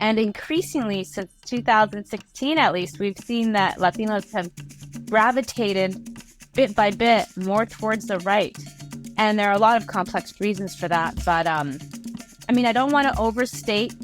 And increasingly, since 2016 at least, we've seen that Latinos have gravitated bit by bit more towards the right. And there are a lot of complex reasons for that. But I don't want to overstate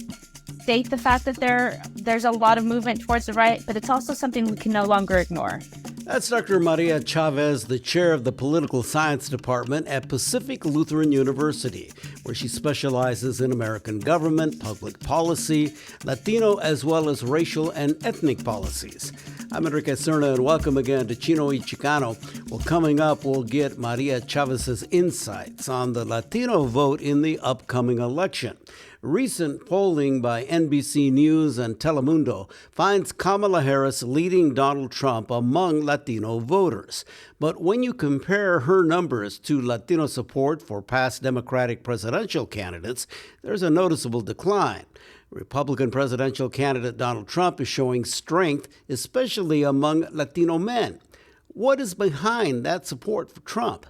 the fact that there's a lot of movement towards the right, but it's also something we can no longer ignore. That's Dr. Maria Chavez, the chair of the Political Science Department at Pacific Lutheran University, where she specializes in American government, public policy, Latino, as well as racial and ethnic policies. I'm Enrique Cerna, and welcome again to Chino Y Chicano. Well, coming up, we'll get Maria Chavez's insights on the Latino vote in the upcoming election. Recent polling by NBC News and Telemundo finds Kamala Harris leading Donald Trump among Latino voters. But when you compare her numbers to Latino support for past Democratic presidential candidates, there's a noticeable decline. Republican presidential candidate Donald Trump is showing strength, especially among Latino men. What is behind that support for Trump?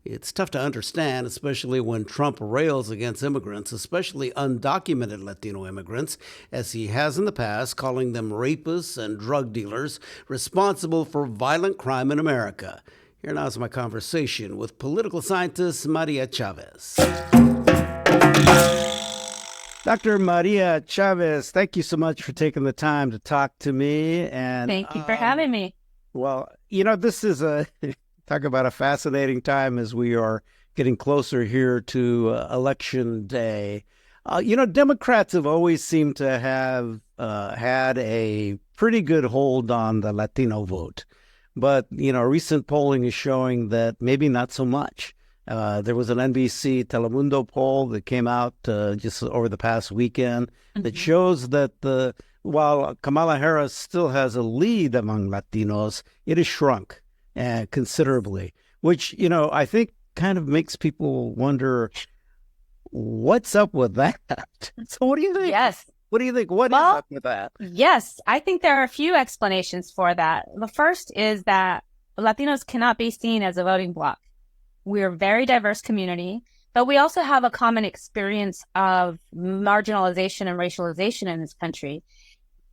It's tough to understand, especially when Trump rails against immigrants, especially undocumented Latino immigrants, as he has in the past, calling them rapists and drug dealers responsible for violent crime in America. Here now is my conversation with political scientist Maria Chavez. Dr. Maria Chavez, thank you so much for taking the time to talk to me. And thank you for having me. Well, this is talk about a fascinating time as we are getting closer here to Election Day. Democrats have always seemed to have had a pretty good hold on the Latino vote. But, recent polling is showing that maybe not so much. There was an NBC Telemundo poll that came out just over the past weekend that shows that while Kamala Harris still has a lead among Latinos, it has shrunk considerably, which, I think kind of makes people wonder, what's up with that? So what do you think? Yes. What do you think? What is up with that? Yes, I think there are a few explanations for that. The first is that Latinos cannot be seen as a voting bloc. We're a very diverse community, but we also have a common experience of marginalization and racialization in this country.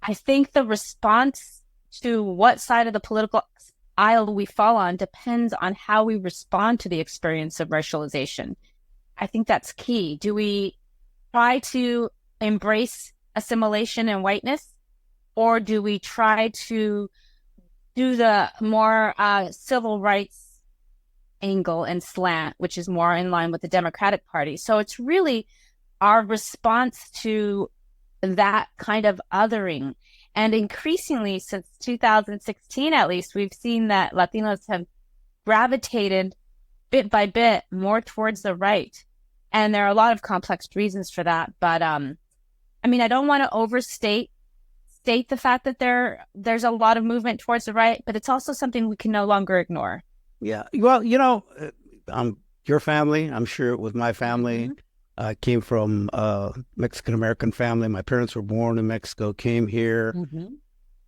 I think the response to what side of the political aisle we fall on depends on how we respond to the experience of racialization. I think that's key. Do we try to embrace assimilation and whiteness, or do we try to do the more civil rights angle and slant, which is more in line with the Democratic Party? So it's really our response to that kind of othering. And increasingly, since 2016 at least, we've seen that Latinos have gravitated bit by bit more towards the right. And there are a lot of complex reasons for that. But I don't want to overstate the fact that there's a lot of movement towards the right, but it's also something we can no longer ignore. Yeah. Well, your family, I'm sure with my family, came from a Mexican-American family. My parents were born in Mexico, came here.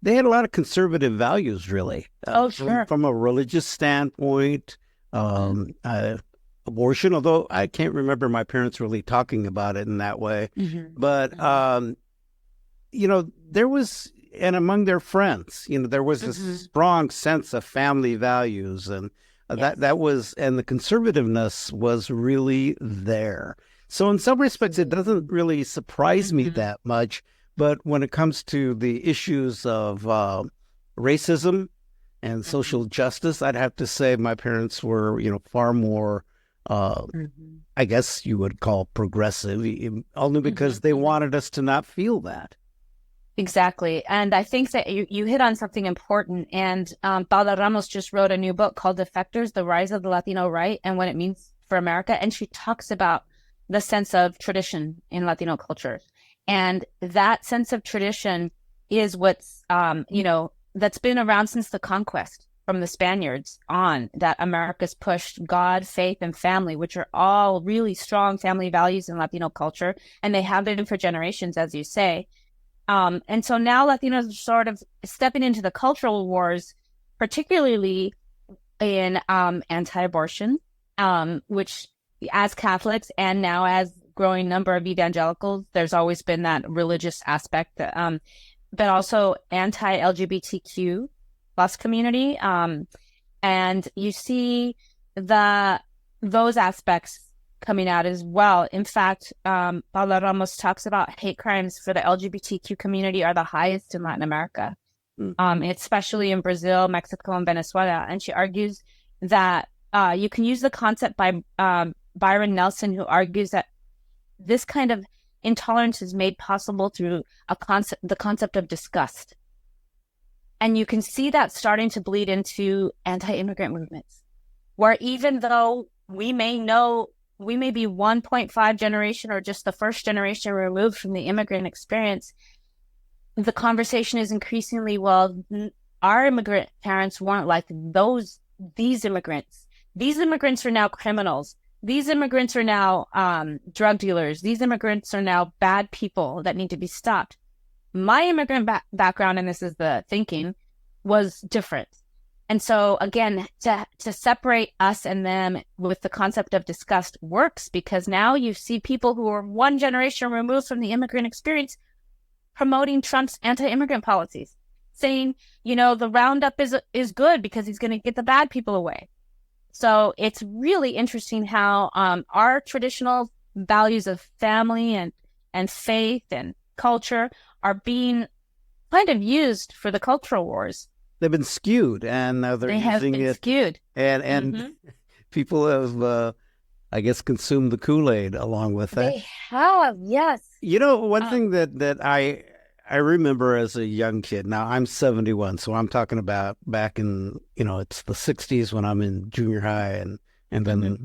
They had a lot of conservative values, really. Sure. From a religious standpoint, abortion, although I can't remember my parents really talking about it in that way. But, there was, and among their friends, there was a strong sense of family values, and that was, and the conservativeness was really there. So in some respects, it doesn't really surprise me that much. But when it comes to the issues of racism and social justice, I'd have to say my parents were, far more, I guess you would call progressive, only because they wanted us to not feel that. Exactly. And I think that you hit on something important. And Paula Ramos just wrote a new book called Defectors, The Rise of the Latino Right and What It Means for America. And she talks about the sense of tradition in Latino culture. And that sense of tradition is what's, that's been around since the conquest from the Spaniards on, that America's pushed God, faith, and family, which are all really strong family values in Latino culture. And they have been for generations, as you say. And so now Latinos are sort of stepping into the cultural wars, particularly in anti-abortion, which as Catholics and now as growing number of evangelicals. There's always been that religious aspect, but also anti-LGBTQ plus community. And you see those aspects coming out as well. In fact, Paula Ramos talks about hate crimes for the LGBTQ community are the highest in Latin America, especially in Brazil, Mexico, and Venezuela. And she argues that you can use the concept by Byron Nelson, who argues that this kind of intolerance is made possible through the concept of disgust. And you can see that starting to bleed into anti-immigrant movements, where even though we may be 1.5 generation or just the first generation removed from the immigrant experience, the conversation is increasingly, well, our immigrant parents weren't like these immigrants. These immigrants are now criminals. These immigrants are now drug dealers. These immigrants are now bad people that need to be stopped. My immigrant background, and this is the thinking, was different. And so, again, to separate us and them with the concept of disgust works, because now you see people who are one generation removed from the immigrant experience promoting Trump's anti-immigrant policies, saying, the roundup is good because he's going to get the bad people away. So it's really interesting how our traditional values of family and faith and culture are being kind of used for the cultural wars. They've been skewed, and now they're using it. Skewed. And people have, I guess, consumed the Kool-Aid along with that. They have, yes. One thing that I remember as a young kid, now I'm 71, so I'm talking about back in, it's the 60s when I'm in junior high and then,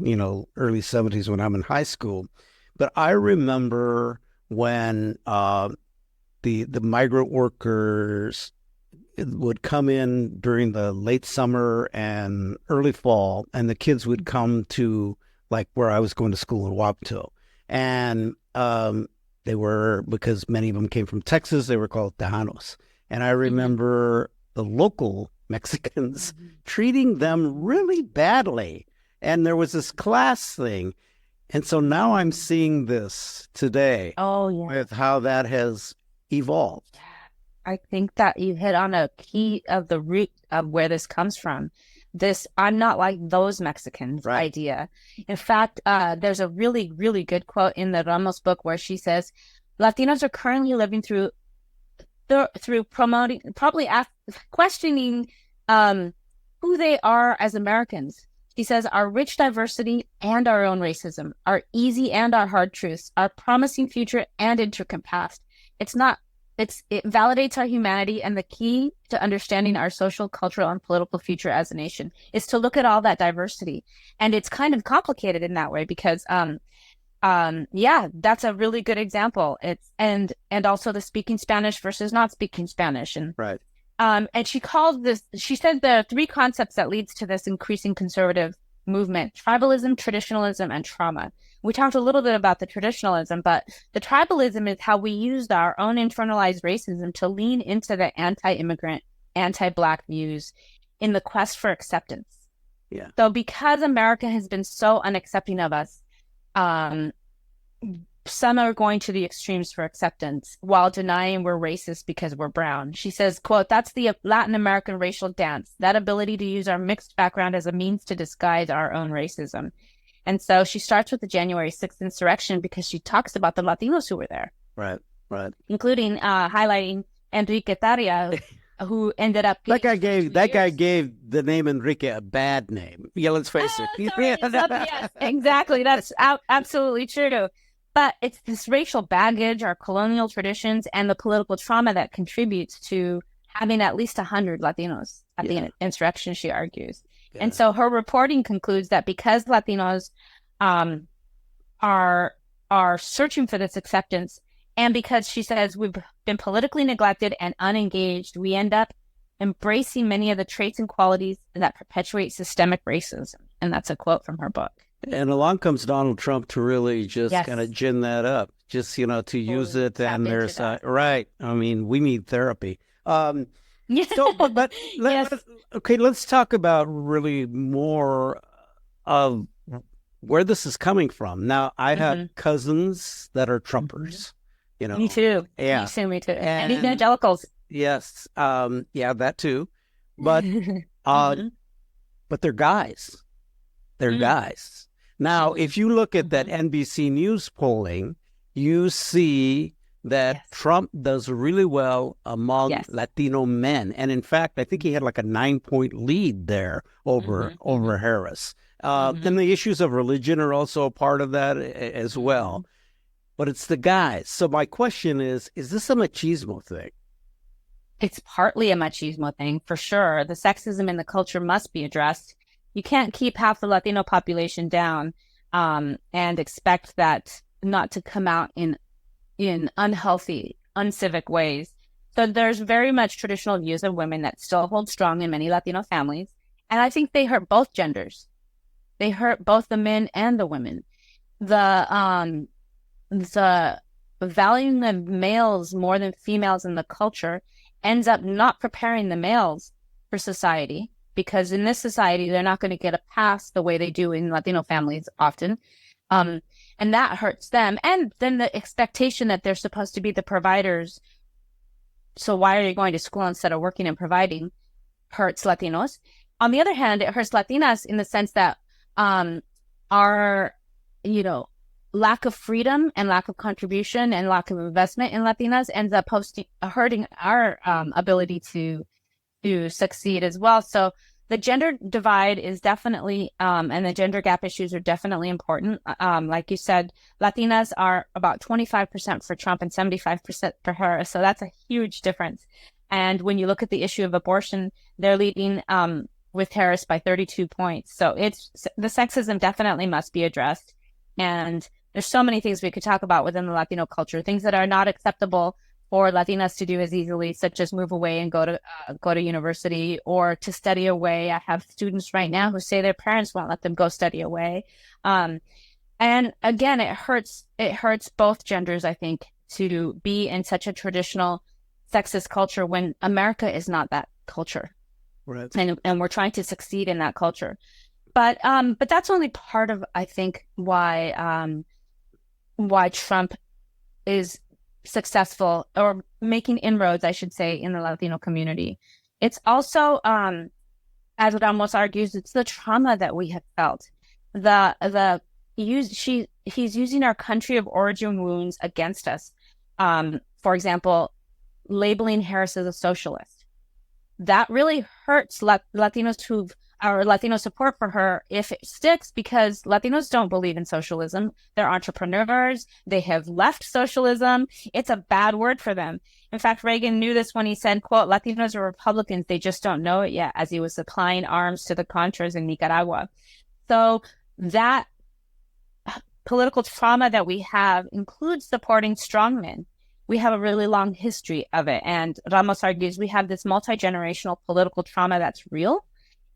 early 70s when I'm in high school. But I remember when the migrant workers would come in during the late summer and early fall, and the kids would come to like where I was going to school in Wapato. And they were, because many of them came from Texas, they were called Tejanos. And I remember the local Mexicans treating them really badly. And there was this class thing. And so now I'm seeing this today with how that has evolved. I think that you hit on a key of the root of where this comes from. This "I'm not like those Mexicans" idea. In fact, there's a really, really good quote in the Ramos book where she says, Latinos are currently living through promoting, questioning who they are as Americans. She says, our rich diversity and our own racism, our easy and our hard truths, our promising future and intricate past. It validates our humanity, and the key to understanding our social, cultural, and political future as a nation is to look at all that diversity. And it's kind of complicated in that way because, that's a really good example. And also the speaking Spanish versus not speaking Spanish. And and she said there are three concepts that leads to this increasing conservative movement: tribalism, traditionalism, and trauma. We talked a little bit about the traditionalism, but the tribalism is how we used our own internalized racism to lean into the anti-immigrant, anti-Black views in the quest for acceptance. Yeah. So because America has been so unaccepting of us, some are going to the extremes for acceptance while denying we're racist because we're brown. She says, quote, "That's the Latin American racial dance, that ability to use our mixed background as a means to disguise our own racism." And so she starts with the January 6th insurrection because she talks about the Latinos who were there. Right. Including highlighting Enrique Tarria, who ended up... That guy gave the name Enrique a bad name. Yeah, let's face it. Yes, exactly. That's absolutely true. But it's this racial baggage, our colonial traditions, and the political trauma that contributes to having at least 100 Latinos at the insurrection, she argues. Yeah. And so her reporting concludes that because Latinos are searching for this acceptance, and because she says we've been politically neglected and unengaged, we end up embracing many of the traits and qualities that perpetuate systemic racism. And that's a quote from her book. And along comes Donald Trump to really just kind of gin that up, just, to use it. And there's, right. I mean, we need therapy. So, but let's talk about really more of where this is coming from. Now, I have cousins that are Trumpers, you know. Me too. Yeah. Me too. And evangelicals. Yes. Yeah, that too. But but they're guys. They're guys. Now, if you look at that NBC News polling, you see that Trump does really well among Latino men. And in fact, I think he had like a 9-point lead there over Harris. And the issues of religion are also a part of that as well. But it's the guys. So my question is this a machismo thing? It's partly a machismo thing, for sure. The sexism in the culture must be addressed. You can't keep half the Latino population down and expect that not to come out in unhealthy, uncivic ways. So there's very much traditional views of women that still hold strong in many Latino families. And I think they hurt both genders. They hurt both the men and the women. The valuing of males more than females in the culture ends up not preparing the males for society, because in this society, they're not going to get a pass the way they do in Latino families often. And that hurts them. And then the expectation that they're supposed to be the providers. So why are you going to school instead of working and providing? Hurts Latinos. On the other hand, it hurts Latinas in the sense that our, lack of freedom and lack of contribution and lack of investment in Latinas ends up hurting our ability to succeed as well. So the gender divide is definitely, and the gender gap issues are definitely important. Like you said, Latinas are about 25% for Trump and 75% for Harris. So that's a huge difference. And when you look at the issue of abortion, they're leading with Harris by 32 points. So the sexism definitely must be addressed. And there's so many things we could talk about within the Latino culture, things that are not acceptable for Latinas to do as easily, such as move away and go to university or to study away. I have students right now who say their parents won't let them go study away. And again, it hurts both genders, I think, to be in such a traditional sexist culture when America is not that culture. Right. And we're trying to succeed in that culture. But that's only part of, I think, why Trump is successful or making inroads, I should say, in the Latino community. It's also, as Ramos argues, it's the trauma that we have felt. He's using our country of origin wounds against us. For example, labeling Harris as a socialist. That really hurts Latinos our Latino support for her if it sticks, because Latinos don't believe in socialism. They're entrepreneurs. They have left socialism. It's a bad word for them. In fact, Reagan knew this when he said, quote, Latinos are Republicans. They just don't know it yet, as he was supplying arms to the Contras in Nicaragua. So that political trauma that we have includes supporting strongmen. We have a really long history of it. And Ramos argues we have this multi-generational political trauma that's real.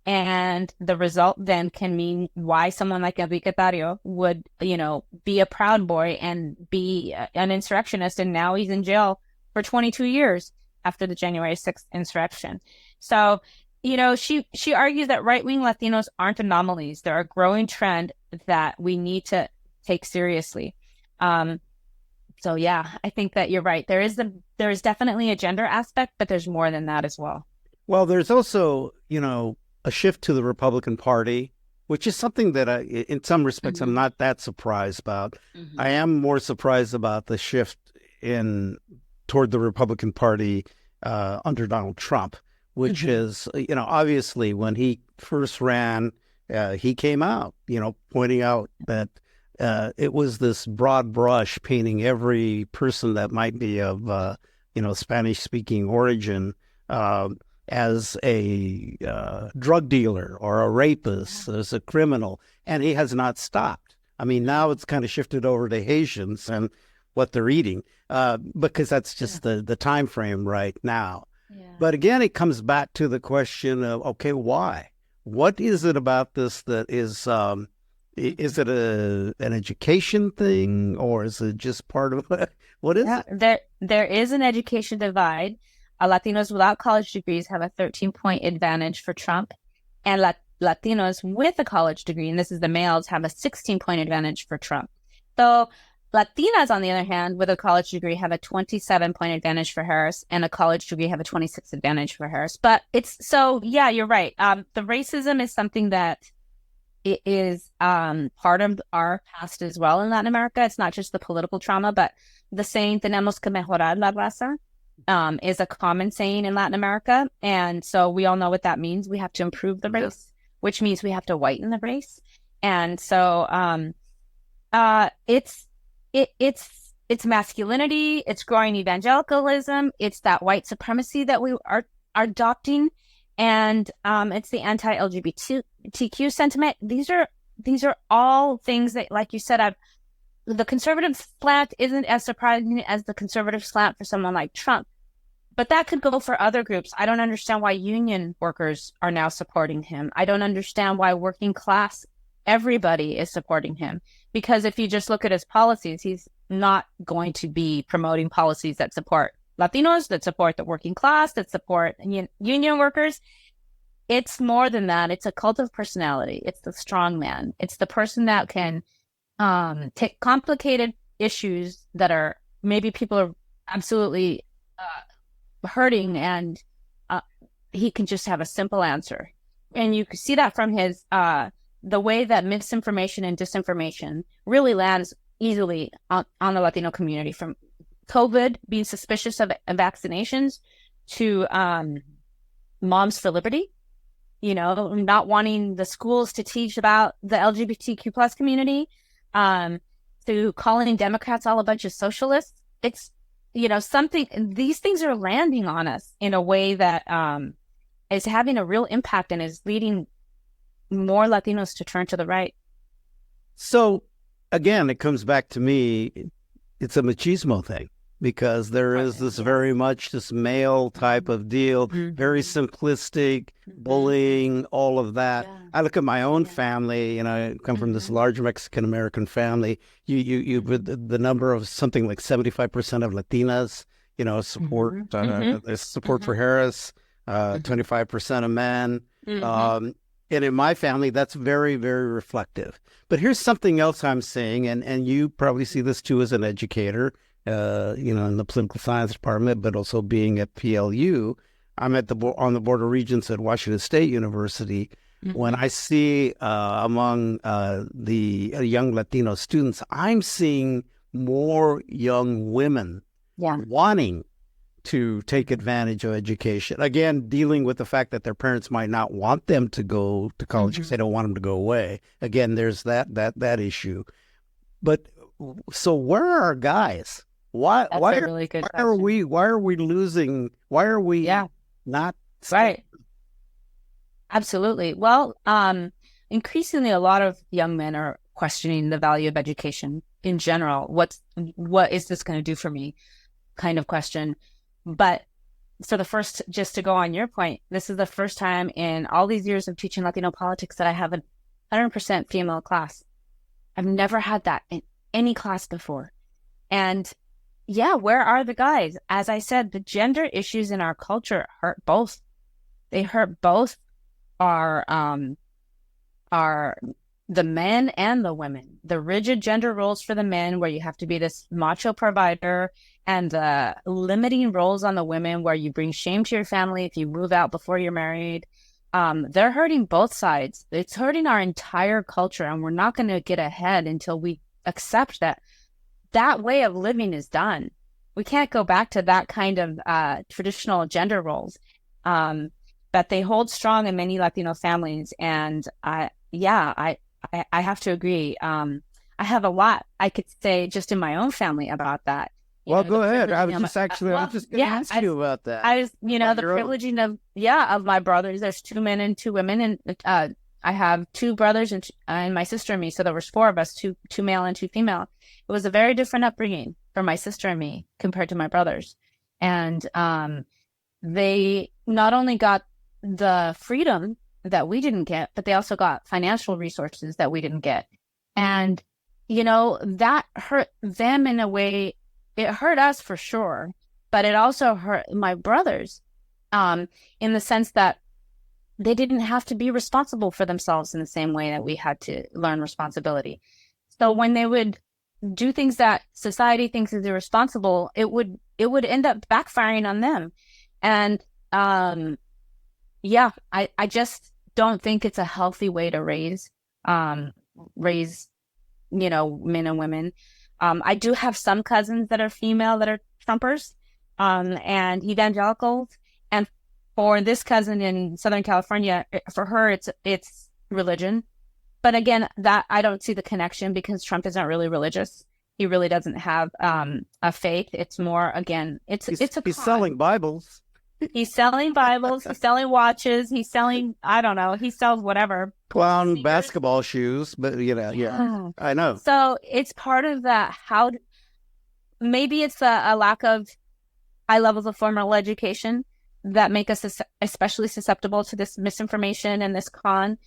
And the result then can mean why someone like Enrique Tarrio would, be a Proud Boy and be an insurrectionist. And now he's in jail for 22 years after the January 6th insurrection. So, she argues that right-wing Latinos aren't anomalies. They're a growing trend that we need to take seriously. So, yeah, I think that you're right. There is definitely a gender aspect, but there's more than that as well. Well, there's also, a shift to the Republican Party, which is something that in some respects, I'm not that surprised about. I am more surprised about the shift toward the Republican Party under Donald Trump, which is, obviously when he first ran, he came out, pointing out that it was this broad brush painting every person that might be of, Spanish-speaking origin as a drug dealer or a rapist, as a criminal, and he has not stopped. I mean, now it's kind of shifted over to Haitians and what they're eating, because that's just the time frame right now. Yeah. But again, it comes back to the question of, okay, why? What is it about this that is it an education thing, or is it just part of what is it? There is an education divide. Latinos without college degrees have a 13-point advantage for Trump, and Latinos with a college degree, and this is the males, have a 16-point advantage for Trump. So Latinas, on the other hand, with a college degree have a 27-point advantage for Harris, and a college degree have a 26 advantage for Harris. But yeah, you're right. The racism is something that it is part of our past as well in Latin America. It's not just the political trauma, but the saying "tenemos que mejorar la raza" is a common saying in Latin America. And so we all know what that means. We have to improve the race, which means we have to whiten the race. And so it's masculinity, it's growing evangelicalism, it's that white supremacy that we are adopting, and it's the anti-LGBTQ sentiment. These are all things that, like you said, the conservative slant isn't as surprising as the conservative slant for someone like Trump, but that could go for other groups. I don't understand why union workers are now supporting him. I don't understand why working class, everybody is supporting him. Because if you just look at his policies, he's not going to be promoting policies that support Latinos, that support the working class, that support union workers. It's more than that. It's a cult of personality. It's the strong man. It's the person that can take complicated issues that are maybe people are absolutely hurting, and he can just have a simple answer. And you can see that from his the way that misinformation and disinformation really lands easily on the Latino community, from COVID, being suspicious of vaccinations, to Moms for Liberty, not wanting the schools to teach about the LGBTQ plus community, to calling Democrats all a bunch of socialists. It's, these things are landing on us in a way that is having a real impact and is leading more Latinos to turn to the right. So again, it comes back to me, it's a machismo thing, because there is this very much this male type of deal, very simplistic, bullying, all of that. Yeah. I look at my own family, I come from this large Mexican-American family. You the number of something like 75% of Latinas, support support for Harris, 25% of men. And in my family, that's very, very reflective. But here's something else I'm seeing, and you probably see this too as an educator, in the political science department, but also being at PLU. I'm on the Board of Regents at Washington State University. When I see among the young Latino students, I'm seeing more young women wanting to take advantage of education. Again, dealing with the fact that their parents might not want them to go to college because they don't want them to go away. Again, there's that issue. But so where are our guys? Why are we losing? Why are we not right? Absolutely. Well, increasingly, a lot of young men are questioning the value of education in general. What is this going to do for me? Kind of question. But just to go on your point, this is the first time in all these years of teaching Latino politics that I have a 100% female class. I've never had that in any class before. And where are the guys? As I said, the gender issues in our culture hurt both. They hurt both our the men and the women. The rigid gender roles for the men, where you have to be this macho provider, and limiting roles on the women, where you bring shame to your family if you move out before you're married. They're hurting both sides. It's hurting our entire culture, and we're not going to get ahead until we accept that way of living is done. We can't go back to that kind of traditional gender roles. But they hold strong in many Latino families. And I have to agree. I have a lot I could say just in my own family about that. Go ahead. I was just going to ask you about that. The privileging of my brothers. There's 2 men and 2 women, and I have 2 brothers and my sister and me. So there was 4 of us, two male and 2 female. It was a very different upbringing for my sister and me compared to my brothers. And they not only got the freedom that we didn't get, but they also got financial resources that we didn't get. And, that hurt them in a way. It hurt us for sure, but it also hurt my brothers in the sense that they didn't have to be responsible for themselves in the same way that we had to learn responsibility. So when they would do things that society thinks is irresponsible, it would end up backfiring on them. And yeah, I just don't think it's a healthy way to raise men and women. I do have some cousins that are female that are Trumpers and evangelicals. And for this cousin in Southern California, for her, it's religion. But again, that I don't see the connection because Trump isn't really religious. He really doesn't have a faith. It's more, again, it's he's selling Bibles. He's selling Bibles. He's selling watches. He's selling, I don't know. He sells whatever. Clown sneakers. Basketball shoes. But, yeah, I know. So it's part of that. Maybe it's a lack of high levels of formal education that make us especially susceptible to this misinformation and this con.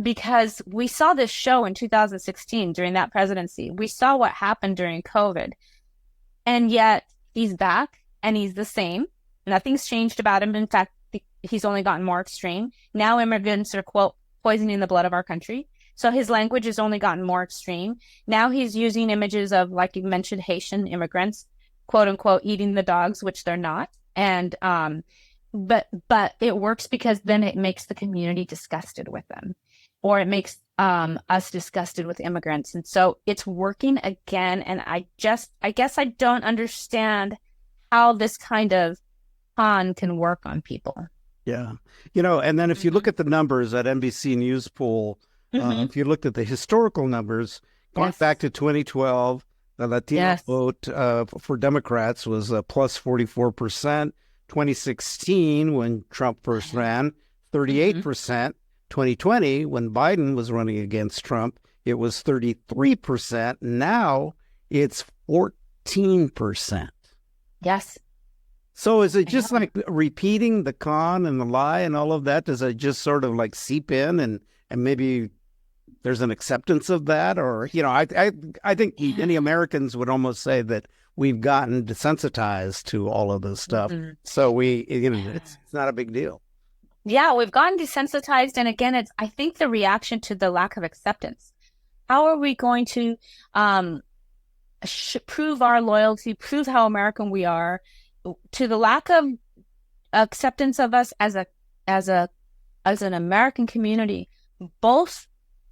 Because we saw this show in 2016 during that presidency. We saw what happened during COVID. And yet he's back and he's the same. Nothing's changed about him. In fact, he's only gotten more extreme. Now immigrants are, quote, poisoning the blood of our country. So his language has only gotten more extreme. Now he's using images of, like you mentioned, Haitian immigrants, quote unquote, eating the dogs, which they're not. And but it works because then it makes the community disgusted with them, or it makes us disgusted with immigrants. And so it's working again. And I guess I don't understand how this kind of con can work on people. Yeah. And then if you look at the numbers at NBC News poll, if you looked at the historical numbers, going back to 2012, the Latino vote for Democrats was plus 44%. 2016, when Trump first ran, 38%. 2020, when Biden was running against Trump, it was 33%. Now it's 14%. Yes. So is it just like repeating the con and the lie and all of that? Does it just sort of like seep in and maybe there's an acceptance of that? Or, I think many Americans would almost say that we've gotten desensitized to all of this stuff. So it's not a big deal. Yeah, we've gotten desensitized. And again, I think the reaction to the lack of acceptance. How are we going to prove our loyalty, prove how American we are, to the lack of acceptance of us as an American community? Both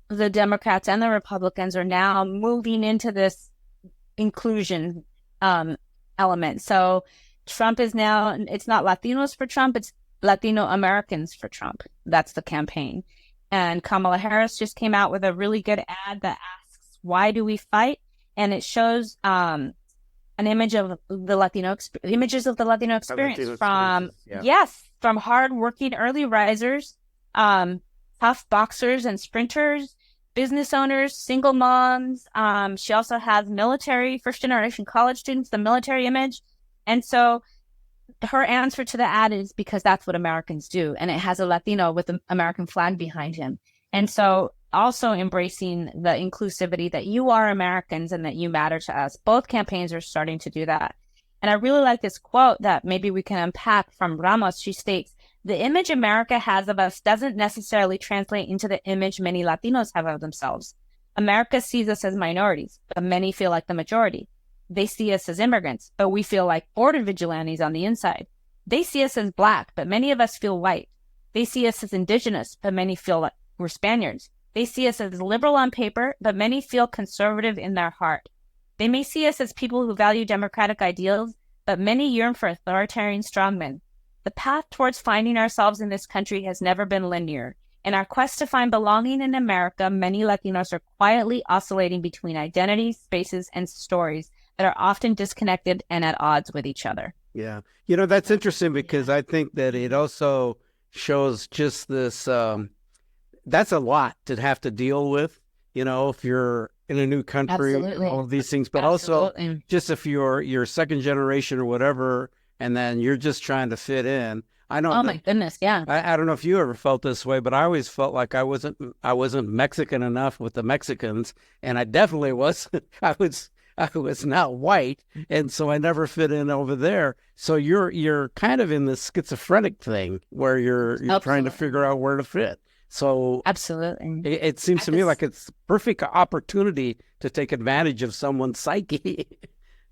the Democrats and the Republicans are now moving into this inclusion element. So Trump is now, it's not Latinos for Trump, it's Latino Americans for Trump. That's the campaign. And Kamala Harris just came out with a really good ad that asks, why do we fight? And it shows an image of the Latino experience from hardworking early risers, tough boxers and sprinters, business owners, single moms. She also has military, first generation college students, the military image. And so her answer to the ad is because that's what Americans do. And it has a Latino with the American flag behind him. And so also embracing the inclusivity that you are Americans and that you matter to us. Both campaigns are starting to do that. And I really like this quote that maybe we can unpack from Ramos. She states, "The image America has of us doesn't necessarily translate into the image many Latinos have of themselves. America sees us as minorities, but many feel like the majority. They see us as immigrants, but we feel like border vigilantes on the inside. They see us as Black, but many of us feel white. They see us as indigenous, but many feel like we're Spaniards. They see us as liberal on paper, but many feel conservative in their heart. They may see us as people who value democratic ideals, but many yearn for authoritarian strongmen. The path towards finding ourselves in this country has never been linear. In our quest to find belonging in America, many Latinos are quietly oscillating between identities, spaces, and stories that are often disconnected and at odds with each other." Yeah. That's interesting because I think that it also shows just this, that's a lot to have to deal with, if you're in a new country, all of these things, but also just if you're second generation or whatever, and then you're just trying to fit in. Oh my goodness, yeah. I don't know if you ever felt this way, but I always felt like I wasn't Mexican enough with the Mexicans, and I definitely wasn't. I was not white, and so I never fit in over there. So you're kind of in this schizophrenic thing where you're trying to figure out where to fit. So absolutely, it seems to me like it's perfect opportunity to take advantage of someone's psyche.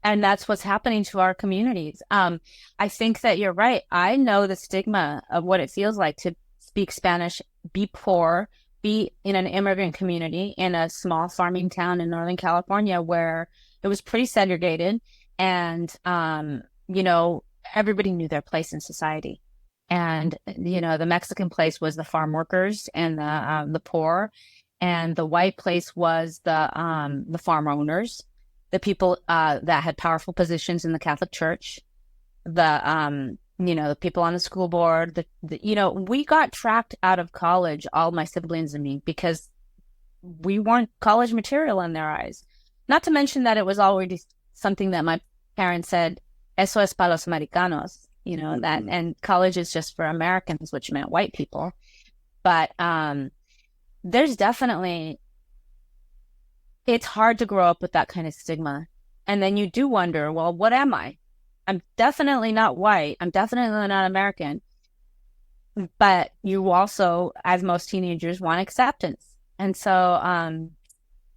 And that's what's happening to our communities. I think that you're right. I know the stigma of what it feels like to speak Spanish, be poor, be in an immigrant community in a small farming town in Northern California where it was pretty segregated, and everybody knew their place in society. And the Mexican place was the farm workers and the poor, and the white place was the farm owners, the people that had powerful positions in the Catholic Church, the people on the school board. We got tracked out of college, all my siblings and me, because we weren't college material in their eyes. Not to mention that it was already something that my parents said, "Eso es para los americanos," that, and college is just for Americans, which meant white people. But there's definitely, it's hard to grow up with that kind of stigma. And then you do wonder, well, what am I? I'm definitely not white. I'm definitely not American. But you also, as most teenagers, want acceptance. And so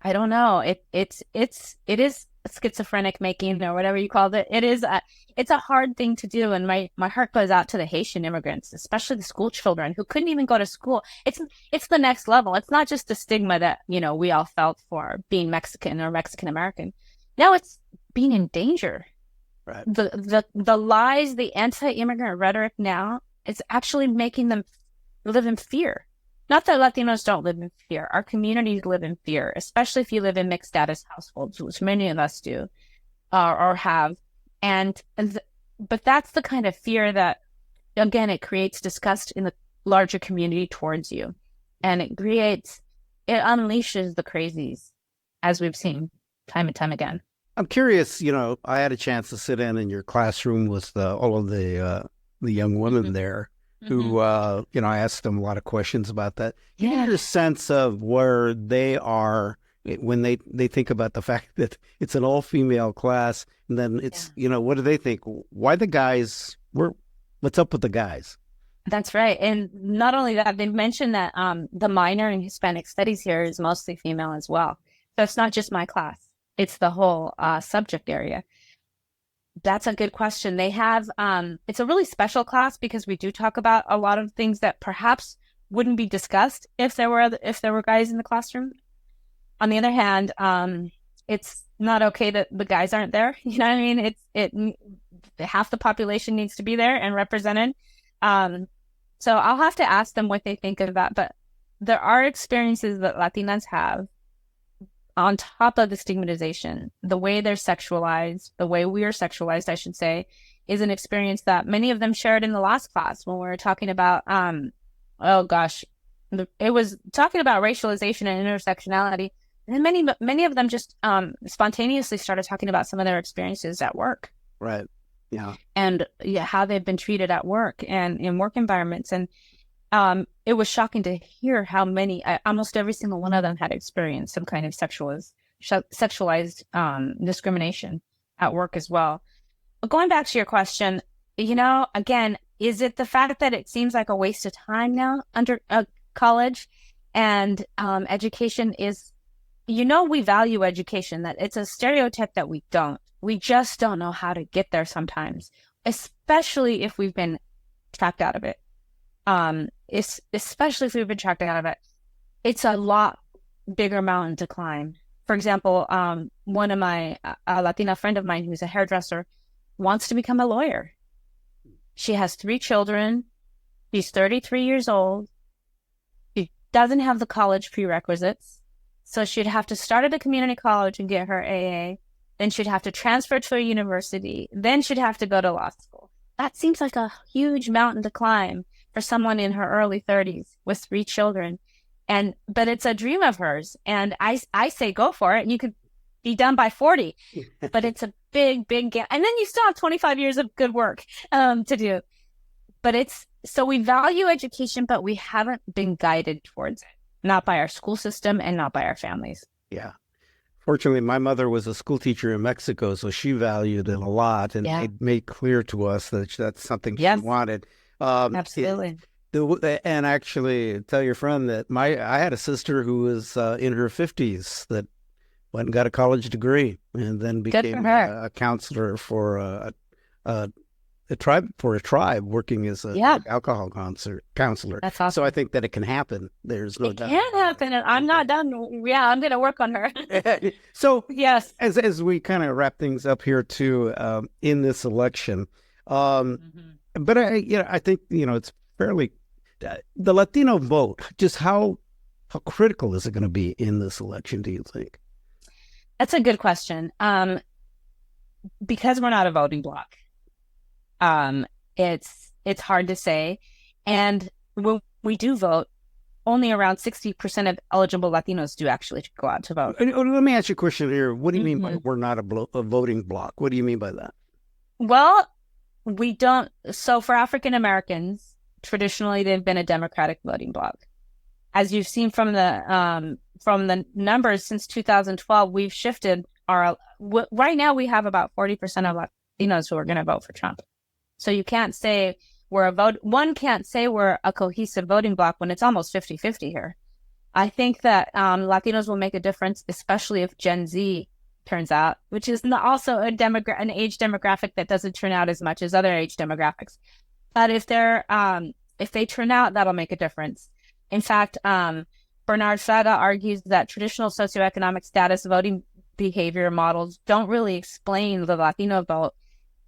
I don't know. It is schizophrenic making, or whatever you called it. It's a hard thing to do. And my heart goes out to the Haitian immigrants, especially the school children who couldn't even go to school. It's the next level. It's not just the stigma that, we all felt for being Mexican or Mexican American. Now it's being in danger. Right. The lies, the anti-immigrant rhetoric now, it's actually making them live in fear. Not that Latinos don't live in fear. Our communities live in fear, especially if you live in mixed status households, which many of us do or have. But that's the kind of fear that, again, it creates disgust in the larger community towards you. And it unleashes the crazies, as we've seen time and time again. I'm curious, I had a chance to sit in your classroom with all of the young women there who, I asked them a lot of questions about that. Can you get a sense of where they are when they think about the fact that it's an all-female class, and then it's, what do they think? Why the guys? What's up with the guys? That's right. And not only that, they mentioned that the minor in Hispanic studies here is mostly female as well. So it's not just my class. It's the whole subject area. That's a good question. They have, it's a really special class because we do talk about a lot of things that perhaps wouldn't be discussed if there were guys in the classroom. On the other hand, it's not okay that the guys aren't there. You know what I mean? Half the population needs to be there and represented. So I'll have to ask them what they think of that. But there are experiences that Latinas have on top of the stigmatization. The way they're sexualized, the way we are sexualized, I should say, is an experience that many of them shared in the last class when we were talking about, it was talking about racialization and intersectionality. And many of them just spontaneously started talking about some of their experiences at work. Right. Yeah. And how they've been treated at work and in work environments. And it was shocking to hear how many, almost every single one of them had experienced some kind of sexualized discrimination at work as well. But going back to your question, again, is it the fact that it seems like a waste of time now under college, and education is, we value education, that it's a stereotype that we don't. We just don't know how to get there sometimes, especially if we've been tracked out of it. Especially if we've been tracked out of it, it's a lot bigger mountain to climb. For example, one of my a Latina friend of mine who's a hairdresser wants to become a lawyer. She has 3 children. She's 33 years old. She doesn't have the college prerequisites, so she'd have to start at a community college and get her AA. Then she'd have to transfer to a university. Then she'd have to go to law school. That seems like a huge mountain to climb for someone in her early 30s with 3 children. But it's a dream of hers. And I say, go for it. You could be done by 40, but it's a big, big gap. And then you still have 25 years of good work to do. But so we value education, but we haven't been guided towards it, not by our school system and not by our families. Yeah. Fortunately, my mother was a school teacher in Mexico, so she valued it a lot, and it made clear to us that that's something she wanted. Absolutely. And actually, tell your friend that I had a sister who was in her 50s that went and got a college degree, and then became a counselor for a tribe, working as a alcohol counselor. That's awesome. So I think that it can happen. There's no doubt. It can happen, and I'm not done. Yeah, I'm going to work on her. So yes, as we kind of wrap things up here too, in this election, but I think it's fairly the Latino vote. Just how critical is it going to be in this election? Do you think? That's a good question. Because we're not a voting bloc. It's hard to say. And when we do vote, only around 60% of eligible Latinos do actually go out to vote. Let me ask you a question here. What do you mean by we're not a voting bloc? What do you mean by that? Well, we don't. So for African Americans, traditionally, they've been a Democratic voting bloc. As you've seen from the numbers since 2012, we've shifted right now we have about 40% of Latinos who are going to vote for Trump. So you can't say one can't say we're a cohesive voting bloc when it's almost 50-50 here. I think that Latinos will make a difference, especially if Gen Z turns out, which is also an age demographic that doesn't turn out as much as other age demographics. But if they turn out, that'll make a difference. In fact, Bernard Fraga argues that traditional socioeconomic status voting behavior models don't really explain the Latino vote.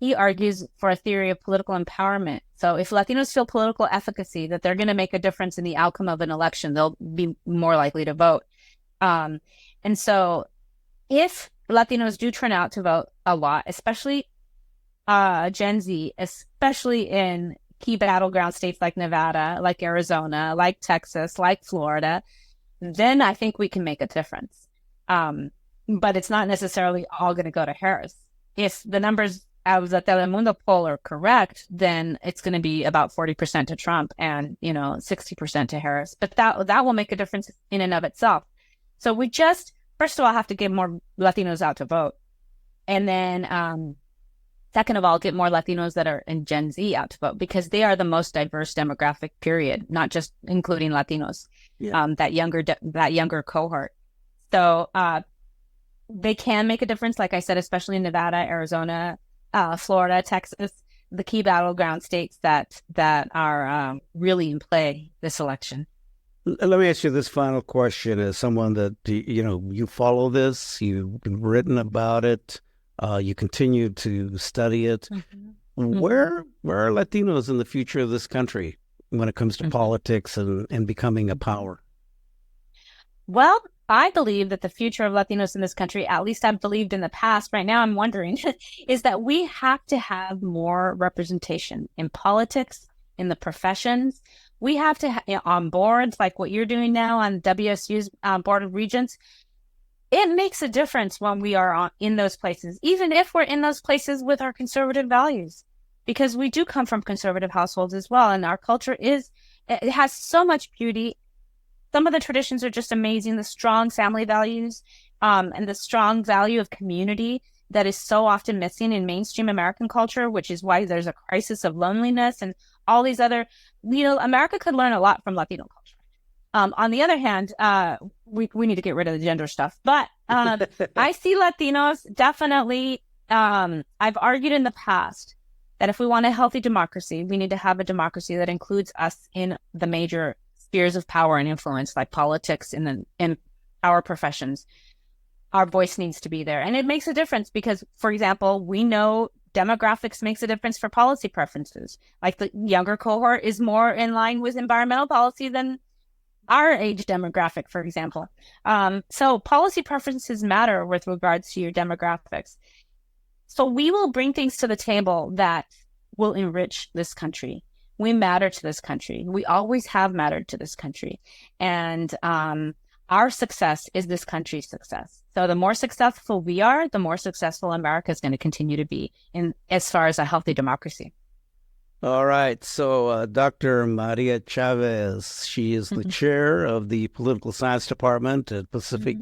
He argues for a theory of political empowerment. So if Latinos feel political efficacy, that they're going to make a difference in the outcome of an election, they'll be more likely to vote. And so if Latinos do turn out to vote a lot, especially Gen Z, especially in key battleground states like Nevada, like Arizona, like Texas, like Florida, then I think we can make a difference. But it's not necessarily all going to go to Harris. If the numbers of the Telemundo poll are correct, then it's going to be about 40% to Trump and 60% to Harris. But that will make a difference in and of itself. So we just, first of all, have to get more Latinos out to vote. And then second of all, get more Latinos that are in Gen Z out to vote, because they are the most diverse demographic, period, not just including Latinos, that younger cohort. So they can make a difference, like I said, especially in Nevada, Arizona, Florida, Texas, the key battleground states that are really in play this election. Let me ask you this final question. As someone that, you follow this, you've written about it, you continue to study it. Where are Latinos in the future of this country when it comes to politics and becoming a power? Well, I believe that the future of Latinos in this country, at least I've believed in the past, right now I'm wondering, is that we have to have more representation in politics, in the professions. We have to, on boards like what you're doing now on WSU's Board of Regents. It makes a difference when we are in those places, even if we're in those places with our conservative values, because we do come from conservative households as well. And our culture it has so much beauty. Some of the traditions are just amazing. The strong family values and the strong value of community that is so often missing in mainstream American culture, which is why there's a crisis of loneliness and all these other, America could learn a lot from Latino culture. On the other hand, we need to get rid of the gender stuff. But I see Latinos definitely, I've argued in the past that if we want a healthy democracy, we need to have a democracy that includes us in the major spheres of power and influence, like politics and in our professions. Our voice needs to be there. And it makes a difference because, for example, we know demographics makes a difference for policy preferences. Like the younger cohort is more in line with environmental policy than our age demographic, for example. So policy preferences matter with regards to your demographics. So we will bring things to the table that will enrich this country. We matter to this country. We always have mattered to this country. And our success is this country's success. So the more successful we are, the more successful America is going to continue to be as far as a healthy democracy. All right. So Dr. Maria Chavez, she is the chair of the Political Science Department at Pacific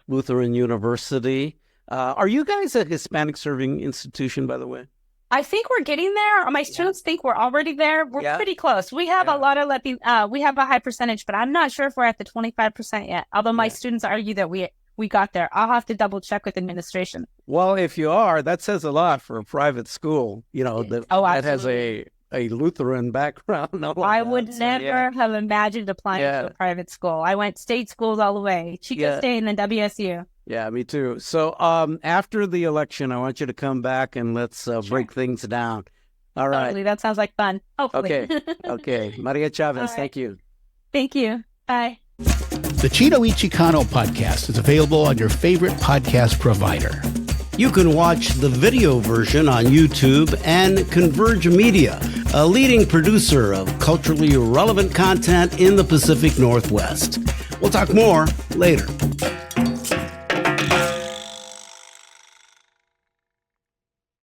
Lutheran University. Are you guys a Hispanic serving institution, by the way? I think we're getting there. My students think we're already there. We're pretty close. We have a lot of we have a high percentage, but I'm not sure if we're at the 25% yet. Although my students argue that we got there. I'll have to double check with administration. Well, if you are, that says a lot for a private school, that has a Lutheran background. I would never have imagined applying to a private school. I went state schools all the way. Chico State and then WSU. Yeah, me too. So after the election, I want you to come back and let's break things down. All right. Hopefully, that sounds like fun. Hopefully. Okay. Maria Chavez, thank you. Thank you. Bye. The Chino Y Chicano podcast is available on your favorite podcast provider. You can watch the video version on YouTube, and Converge Media, a leading producer of culturally relevant content in the Pacific Northwest. We'll talk more later.